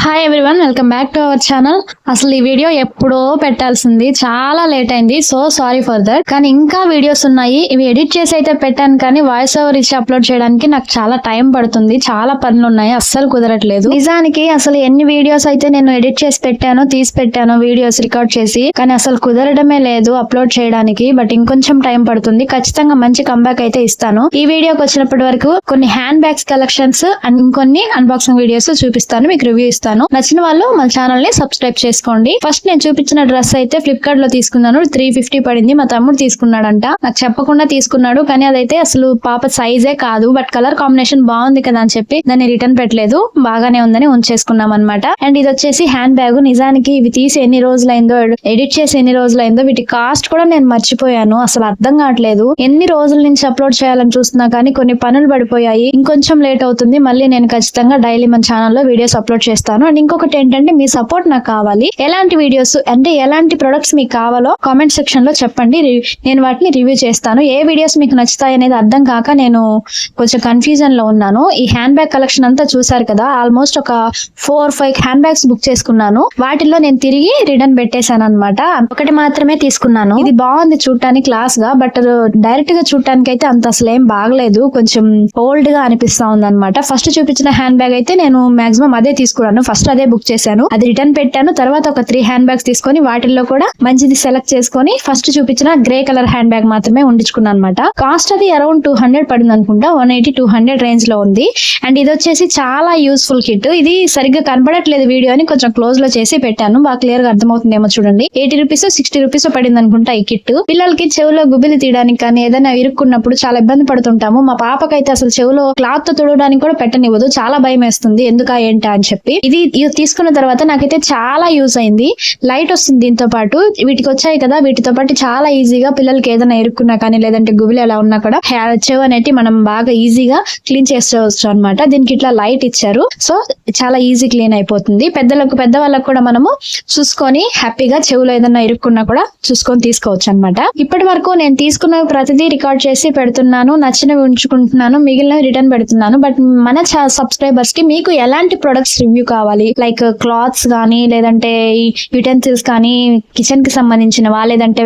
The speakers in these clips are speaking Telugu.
Hi everyone, welcome back to our channel. అసలు ఈ వీడియో ఎప్పుడో పెట్టాల్సింది, చాలా లేట్ అయింది. So sorry for that. కానీ ఇంకా వీడియోస్ ఉన్నాయి, ఇవి ఎడిట్ చేసి అయితే పెట్టాను. కానీ వాయిస్ ఓవర్ ఇచ్చి అప్లోడ్ చేయడానికి నాకు చాలా టైం పడుతుంది, చాలా పనులు ఉన్నాయి, అస్సలు కుదరట్లేదు. నిజానికి అసలు ఎన్ని వీడియోస్ అయితే నేను ఎడిట్ చేసి పెట్టానో, తీసి పెట్టానో వీడియోస్ రికార్డ్ చేసి, కానీ అసలు కుదరడమే లేదు అప్లోడ్ చేయడానికి. బట్ ఇంకొంచెం టైం పడుతుంది, ఖచ్చితంగా మంచి కంబ్యాక్ అయితే ఇస్తాను. ఈ వీడియోకి వచ్చినప్పటి వరకు కొన్ని హ్యాండ్ బ్యాగ్స్ కలెక్షన్స్ అండ్ ఇంకొన్ని అన్బాక్సింగ్ వీడియోస్ చూపిస్తాను, మీకు రివ్యూ ఇస్తాను. నచ్చిన వాళ్ళు మన ఛానల్ ని సబ్స్క్రైబ్ చేసుకోండి. ఫస్ట్ నేను చూపించిన డ్రెస్ అయితే ఫ్లిప్కార్ట్ లో తీసుకున్నాను, 350 పడింది. మా తమ్ముడు తీసుకున్నాడంట, నాకు చెప్పకుండా తీసుకున్నాడు. కానీ అదైతే అసలు పాప సైజే కాదు, బట్ కలర్ కాంబినేషన్ బాగుంది కదా అని చెప్పి దాన్ని రిటర్న్ పెట్టలేదు, బాగానే ఉందని ఉంచేసుకున్నాం అనమాట. అండ్ ఇది వచ్చేసి హ్యాండ్ బ్యాగ్. నిజానికి ఇవి తీసి ఎన్ని రోజులైందో, ఎడిట్ చేసి ఎన్ని రోజులైందో, వీటి కాస్ట్ కూడా నేను మర్చిపోయాను. అసలు అర్థం కావట్లేదు, ఎన్ని రోజుల నుంచి అప్లోడ్ చేయాలని చూస్తున్నా కానీ కొన్ని పనులు పడిపోయాయి. ఇంకొంచెం లేట్ అవుతుంది. మళ్ళీ నేను ఖచ్చితంగా డైలీ మన ఛానల్లో వీడియోస్ అప్లోడ్ చేస్తాను. అండ్ ఇంకొకటి ఏంటంటే, మీ సపోర్ట్ నాకు కావాలి. ఎలాంటి వీడియోస్ అంటే ఎలాంటి ప్రొడక్ట్స్ మీకు కావాలో కామెంట్ సెక్షన్ లో చెప్పండి, నేను వాటిని రివ్యూ చేస్తాను. ఏ వీడియోస్ మీకు నచ్చుతాయి అనేది అర్థం కాక నేను కొంచెం కన్ఫ్యూజన్ లో ఉన్నాను. ఈ హ్యాండ్ బ్యాగ్ కలెక్షన్ అంతా చూసారు కదా, ఆల్మోస్ట్ ఒక 4-5 హ్యాండ్ బ్యాగ్స్ బుక్ చేసుకున్నాను. వాటిల్లో నేను తిరిగి రిటర్న్ పెట్టేశాను అనమాట. ఒకటి మాత్రమే తీసుకున్నాను. ఇది బాగుంది చూడటానికి, క్లాస్ గా, బట్ డైరెక్ట్ గా చూడటానికి అయితే అంత అసలు ఏం బాగలేదు, కొంచెం ఓల్డ్ గా అనిపిస్తా ఉంది అనమాట. ఫస్ట్ చూపించిన హ్యాండ్ బ్యాగ్ అయితే నేను మాక్సిమం అదే తీసుకున్నాను, ఫస్ట్ అదే బుక్ చేశాను, అది రిటర్న్ పెట్టాను. తర్వాత ఒక 3 హ్యాండ్ బ్యాగ్స్ తీసుకొని వాటిల్లో కూడా మంచిది సెలెక్ట్ చేసుకొని ఫస్ట్ చూపించిన గ్రే కలర్ హ్యాండ్ బ్యాగ్ మాత్రమే ఉండించుకున్నాను అనమాట. కాస్ట్ అది అరౌండ్ 200 పడింది అనుకుంటా, 180-200 రేంజ్ లో ఉంది. అండ్ ఇది వచ్చేసి చాలా యూస్ఫుల్ కిట్. ఇది సరిగ్గా కనపడట్లేదు వీడియో అని కొంచెం క్లోజ్ లో చేసి పెట్టాను, బాగా క్లియర్ గా అర్థమవుతుందేమో చూడండి. 80 రూపీస్ 60 రూపీస్ పడింది అనుకుంటా ఈ కిట్. పిల్లలకి చెవులో గుబిలి తీయడానికి కానీ ఏదైనా ఇరుక్కున్నప్పుడు చాలా ఇబ్బంది పడుతుంటాము. మా పాపకైతే అసలు చెవులో క్లాత్ తో తుడవడానికి కూడా పెట్టనివ్వదు, చాలా భయం వేస్తుంది, ఎందుకా ఏంటా అని చెప్పి. ఇది తీసుకున్న తర్వాత నాకైతే చాలా యూజ్ అయింది. లైట్ వస్తుంది దీంతో పాటు, వీటికి వచ్చాయి కదా, వీటితో పాటు చాలా ఈజీగా పిల్లలకి ఏదైనా ఇరుక్కున్నా కానీ లేదంటే గుబిలి ఎలా ఉన్నా కూడా చెవు అనేది మనం బాగా ఈజీగా క్లీన్ చేసుకోవచ్చు అనమాట. దీనికి ఇట్లా లైట్ ఇచ్చారు, సో చాలా ఈజీ క్లీన్ అయిపోతుంది. పెద్దవాళ్ళకు కూడా మనము చూసుకొని హ్యాపీగా చెవులో ఏదైనా ఇరుక్కున్నా కూడా చూసుకొని తీసుకోవచ్చు అనమాట. ఇప్పటి వరకు నేను తీసుకున్న ప్రతిదీ రికార్డ్ చేసి పెడుతున్నాను, నచ్చినవి ఉంచుకుంటున్నాను, మిగిలినవి రిటర్న్ పెడుతున్నాను. బట్ మన సబ్స్క్రైబర్స్ కి మీకు ఎలాంటి ప్రొడక్ట్స్ రివ్యూ కావాలి, లైక్ క్లాత్స్ కానీ లేదంటే యుటెన్సిల్స్ కానీ కిచెన్ కి సంబంధించినవా, లేదంటే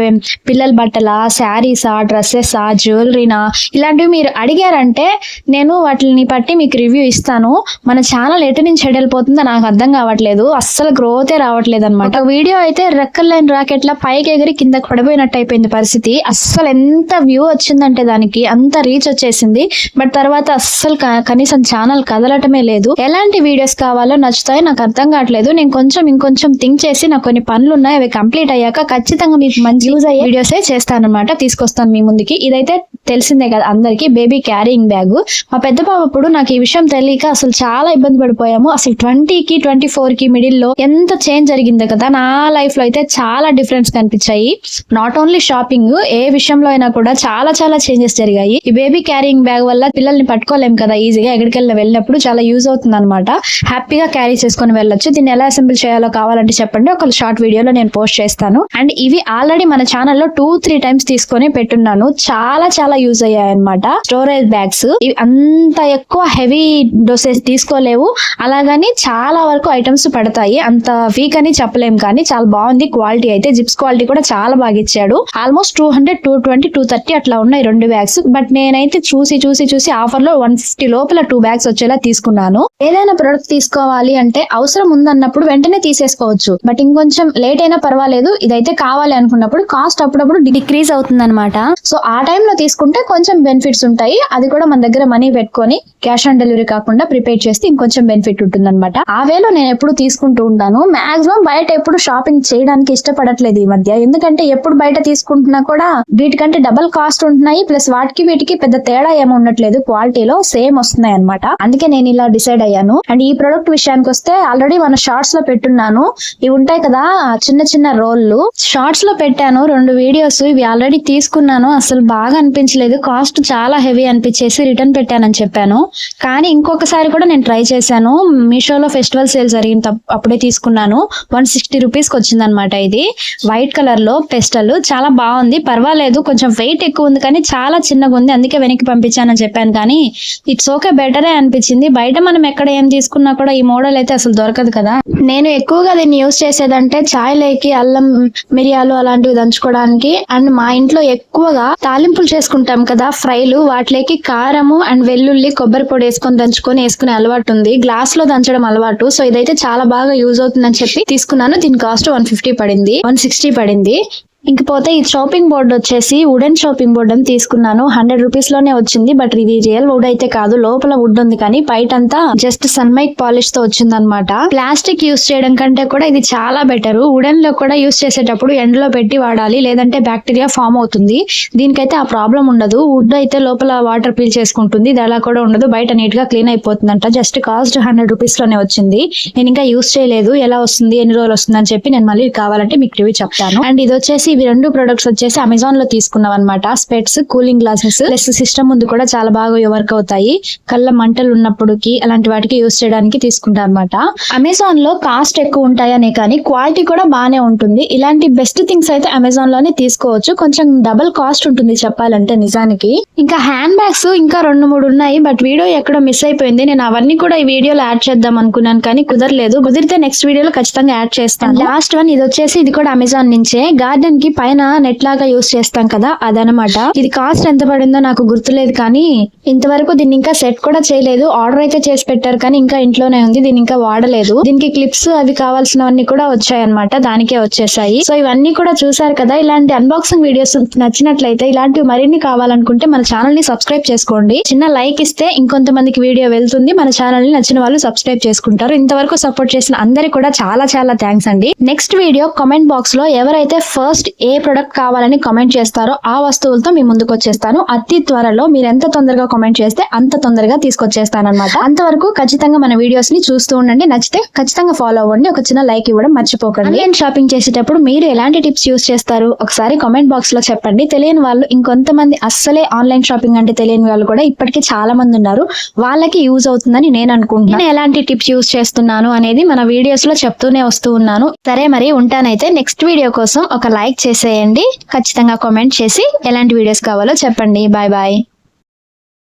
పిల్లల బట్టలా, శారీసా, డ్రెస్సెసా, జ్యువెలరీనా, ఇలాంటివి మీరు అడిగారంటే నేను వాటిని బట్టి మీకు రివ్యూ ఇస్తాను. మన ఛానల్ ఎటు నుంచి వెళ్ళిపోతుందో నాకు అర్థం కావట్లేదు, అస్సలు గ్రోతే రావట్లేదు అనమాట. వీడియో అయితే రెక్కల్ లైన్ రాకెట్లా పైకి ఎగిరి కిందకి పడిపోయినట్టు అయిపోయింది పరిస్థితి. అస్సలు ఎంత వ్యూ వచ్చిందంటే దానికి అంత రీచ్ వచ్చేసింది, బట్ తర్వాత అస్సలు కనీసం ఛానల్ కదలటమే లేదు. ఎలాంటి వీడియోస్ కావాలో నచ్చుతాయో నాకు అర్థం కావట్లేదు. నేను ఇంకొంచెం థింక్ చేసి, నాకు కొన్ని పనులు ఉన్నాయి, అవి కంప్లీట్ అయ్యాక ఖచ్చితంగా మీకు మంచి యూజ్ అయ్యే వీడియోసే చేస్తానన్నమాట, తీసుకొస్తాను మీ ముందుకి. ఇదైతే తెలిసిందే కదా అందరికి, బేబీ క్యారింగ్ బ్యాగ్. మా పెద్ద పాప అప్పుడు నాకు ఈ విషయం తెలియక అసలు చాలా ఇబ్బంది పడిపోయాము. అసలు 20కి 24కి మిడిల్ లో ఎంత చేంజ్ జరిగింది కదా, నా లైఫ్ లో అయితే చాలా డిఫరెన్స్ కనిపించాయి. నాట్ ఓన్లీ షాపింగ్, ఏ విషయంలో అయినా కూడా చాలా చేంజెస్ జరిగాయి. ఈ బేబీ క్యారింగ్ బ్యాగ్ వల్ల పిల్లల్ని పట్టుకోలేం కదా ఈజీగా, ఎక్కడికెళ్ళినా వెళ్ళినప్పుడు చాలా యూజ్ అవుతుంది అనమాట. హ్యాపీగా క్యారీ చేసుకుని వెళ్ళొచ్చు. దీన్ని ఎలా అసెంబుల్ చేయాలో కావాలంటే చెప్పండి, ఒక షార్ట్ వీడియోలో నేను పోస్ట్ చేస్తాను. అండ్ ఇవి ఆల్రెడీ మన ఛానల్లో 2-3 టైమ్స్ తీసుకొని పెట్టున్నాను, చాలా యూజ్ అయ్యాయి అనమాట. స్టోరేజ్ బ్యాగ్స్ ఇవి అంత ఎక్కువ హెవీ డోసేజ్ తీసుకోలేవు, అలాగని చాలా వరకు ఐటమ్స్ పడతాయి. అంత వీక్ అని చెప్పలేం, కానీ చాలా బాగుంది క్వాలిటీ అయితే. జిప్స్ క్వాలిటీ కూడా చాలా బాగా ఇచ్చాడు. ఆల్మోస్ట్ 200, 220, 230 అట్లా ఉన్నాయి 2 బ్యాగ్స్. బట్ నేనైతే చూసి ఆఫర్ లో 150 లోపల 2 బ్యాగ్స్ వచ్చేలా తీసుకున్నాను. ఏదైనా ప్రొడక్ట్ తీసుకోవాలి అంటే అవసరం ఉందన్నప్పుడు వెంటనే తీసేసుకోవచ్చు, బట్ ఇంకొంచెం లేట్ అయినా పర్వాలేదు. ఇదైతే కావాలి అనుకున్నప్పుడు కాస్ట్ అప్పుడప్పుడు డిక్రీజ్ అవుతుంది అనమాట. సో ఆ టైంలో తీసుకుంటే కొంచెం బెనిఫిట్స్ ఉంటాయి. అది కూడా మన దగ్గర మనీ పెట్టుకొని క్యాష్ ఆన్ డెలివరీ కాకుండా ప్రిపేర్ చేస్తే ఇంకొంచెం బెనిఫిట్ ఉంటుంది అనమాట. ఆ వేలో నేను ఎప్పుడు తీసుకుంటూ ఉంటాను. మాక్సిమం బయట ఎప్పుడు షాపింగ్ చేయడానికి ఇష్టపడట్లేదు ఈ మధ్య, ఎందుకంటే ఎప్పుడు బయట తీసుకుంటున్నా కూడా వీటికంటే డబల్ కాస్ట్ ఉంటున్నాయి, ప్లస్ వాటికి వీటికి పెద్ద తేడా ఏమి ఉండట్లేదు, క్వాలిటీలో సేమ్ వస్తున్నాయి అనమాట. అందుకే నేను ఇలా డిసైడ్ అయ్యాను. అండ్ ఈ ప్రొడక్ట్ విషయానికి వస్తే ఆల్రెడీ మన షార్ట్స్ లో పెట్టున్నాను. ఇవి ఉంటాయి కదా చిన్న రోళ్ళు, షార్ట్స్ లో పెట్టాను 2 వీడియోస్. ఇవి ఆల్రెడీ తీసుకున్నాను, అసలు బాగా అనిపించింది అనిపించలేదు, కాస్ట్ చాలా హెవీ అనిపించేసి రిటర్న్ పెట్టానని చెప్పాను. కానీ ఇంకొకసారి కూడా నేను ట్రై చేశాను. మీషోలో ఫెస్టివల్ సేల్ జరిగింది, అప్పుడే తీసుకున్నాను. 160 రూపీస్కి వచ్చింది అనమాట. ఇది వైట్ కలర్ లో పెస్టల్, చాలా బాగుంది, పర్వాలేదు. కొంచెం వెయిట్ ఎక్కువ ఉంది కానీ చాలా చిన్నగా ఉంది, అందుకే వెనక్కి పంపించానని చెప్పాను. కానీ ఇట్స్ ఓకే, బెటరే అనిపించింది. బయట మనం ఎక్కడ ఏం తీసుకున్నా కూడా ఈ మోడల్ అయితే అసలు దొరకదు కదా. నేను ఎక్కువగా దీన్ని యూజ్ చేసేదంటే చాయ్ లేకి అల్లం మిరియాలు అలాంటివి దంచుకోవడానికి, అండ్ మా ఇంట్లో ఎక్కువగా తాలింపులు చేసుకుంటాం కదా, ఫ్రైలు, వాటిలోకి కారము అండ్ వెల్లుల్లి కొబ్బరి పొడి వేసుకునే అలవాటు ఉంది. గ్లాస్ లో దంచడం అలవాటు. సో ఇదైతే చాలా బాగా యూజ్ అవుతుందని చెప్పి తీసుకున్నాను. దీని కాస్ట్ 160 పడింది. ఇంకపోతే ఈ షాపింగ్ బోర్డ్ వచ్చేసి వుడెన్ షాపింగ్ బోర్డ్ అని తీసుకున్నాను. 100 రూపీస్ లోనే వచ్చింది. బట్ ఇది రియల్ వుడ్ అయితే కాదు, లోపల వుడ్ ఉంది కానీ బయట అంతా జస్ట్ సన్మైక్ పాలిష్ తో వచ్చింది అనమాట. ప్లాస్టిక్ యూస్ చేయడం కంటే కూడా ఇది చాలా బెటర్. వుడెన్ లో కూడా యూస్ చేసేటప్పుడు ఎండలో పెట్టి వాడాలి, లేదంటే బ్యాక్టీరియా ఫామ్ అవుతుంది. దీనికైతే ఆ ప్రాబ్లం ఉండదు. వుడ్ అయితే లోపల వాటర్ పీల్ చేసుకుంటుంది, ఇది అలా కూడా ఉండదు. బయట నీట్ గా క్లీన్ అయిపోతుందంట. జస్ట్ కాస్ట్ 100 రూపీస్ లోనే వచ్చింది. నేను ఇంకా యూస్ చేయలేదు, ఎలా వస్తుంది ఎన్ని రోజులు వస్తుంది అని చెప్పి నేను మళ్ళీ కావాలంటే మీకు రివ్యూ చెప్తాను. అండ్ ఇది వచ్చేసి ఇవి రెండు ప్రొడక్ట్స్ వచ్చేసి అమెజాన్ లో తీసుకున్నాం అనమాట. స్పెట్స్, కూలింగ్ గ్లాసెస్ ప్లస్ సిస్టమ్ ముందు కూడా చాలా బాగా వర్క్ అవుతాయి. కళ్ళ మంటలు ఉన్నప్పటికి అలాంటి వాటికి యూస్ చేయడానికి తీసుకుంటాం అనమాట. అమెజాన్ లో కాస్ట్ ఎక్కువ ఉంటాయనే కానీ క్వాలిటీ కూడా బాగానే ఉంటుంది. ఇలాంటి బెస్ట్ థింగ్స్ అయితే అమెజాన్ లోనే తీసుకోవచ్చు. కొంచెం డబుల్ కాస్ట్ ఉంటుంది చెప్పాలంటే నిజానికి. ఇంకా హ్యాండ్ బ్యాగ్స్ ఇంకా 2-3 ఉన్నాయి, బట్ వీడియో ఎక్కడో మిస్ అయిపోయింది. నేను అవన్నీ కూడా ఈ వీడియోలో యాడ్ చేద్దాం అనుకున్నాను కానీ కుదరలేదు. కుదిరితే నెక్స్ట్ వీడియోలో ఖచ్చితంగా యాడ్ చేస్తాను. లాస్ట్ వన్ ఇది వచ్చేసి, ఇది కూడా అమెజాన్ నుంచే. గార్డెన్ కి పైన నెట్ లాగా యూస్ చేస్తాం కదా, అదనమాట. ఇది కాస్ట్ ఎంత పడిందో నాకు గుర్తులేదు కానీ ఇంతవరకు దీన్ని ఇంకా సెట్ కూడా చేయలేదు. ఆర్డర్ అయితే చేసి పెట్టారు కానీ ఇంకా ఇంట్లోనే ఉంది, దీన్ని ఇంకా వాడలేదు. దీనికి క్లిప్స్ అవి కావాల్సినవన్నీ కూడా వచ్చాయన్నమాట, దానికే వచ్చేసాయి. సో ఇవన్నీ కూడా చూసారు కదా. ఇలాంటి అన్బాక్సింగ్ వీడియోస్ నచ్చినట్లయితే, ఇలాంటివి మరిన్ని కావాలనుకుంటే మన ఛానల్ ని సబ్స్క్రైబ్ చేసుకోండి. చిన్న లైక్ ఇస్తే ఇంకొంతమందికి వీడియో వెళ్తుంది. మన ఛానల్ ని నచ్చిన వాళ్ళు సబ్స్క్రైబ్ చేసుకుంటారు. ఇంతవరకు సపోర్ట్ చేసిన అందరికి కూడా చాలా చాలా థ్యాంక్స్ అండి. నెక్స్ట్ వీడియో కామెంట్ బాక్స్ లో ఎవరైతే ఫస్ట్ ఏ ప్రొడక్ట్ కావాలని కామెంట్ చేస్తారో ఆ వస్తువులతో మీ ముందుకు వచ్చేస్తాను. అతి త్వరలో మీరు ఎంత తొందరగా కామెంట్ చేస్తే అంత తొందరగా తీసుకొచ్చేస్తాను అనమాట. అంతవరకు ఖచ్చితంగా మన వీడియోస్ ని చూస్తూ ఉండండి. నచ్చితే ఖచ్చితంగా ఫాలో అవ్వండి. ఒక చిన్న లైక్ ఇవ్వడం మర్చిపోకండి. ఆన్లైన్ షాపింగ్ చేసేటప్పుడు మీరు ఎలాంటి టిప్స్ యూస్ చేస్తారు ఒకసారి కామెంట్ బాక్స్ లో చెప్పండి. తెలియని వాళ్ళు, ఇంకొంతమంది అస్సలే ఆన్లైన్ షాపింగ్ అంటే తెలియని వాళ్ళు కూడా ఇప్పటికీ చాలా మంది ఉన్నారు, వాళ్ళకి యూజ్ అవుతుందని నేను అనుకుంటున్నాను. నేను ఎలాంటి టిప్స్ యూస్ చేస్తున్నాను అనేది మన వీడియోస్ లో చెప్తూనే వస్తూ ఉన్నాను. సరే మరి ఉంటానైతే. నెక్స్ట్ వీడియో కోసం ఒక లైక్ చేసేయండి. ఖచ్చితంగా కామెంట్ చేసి ఎలాంటి వీడియోస్ కావాలో చెప్పండి. Bye bye.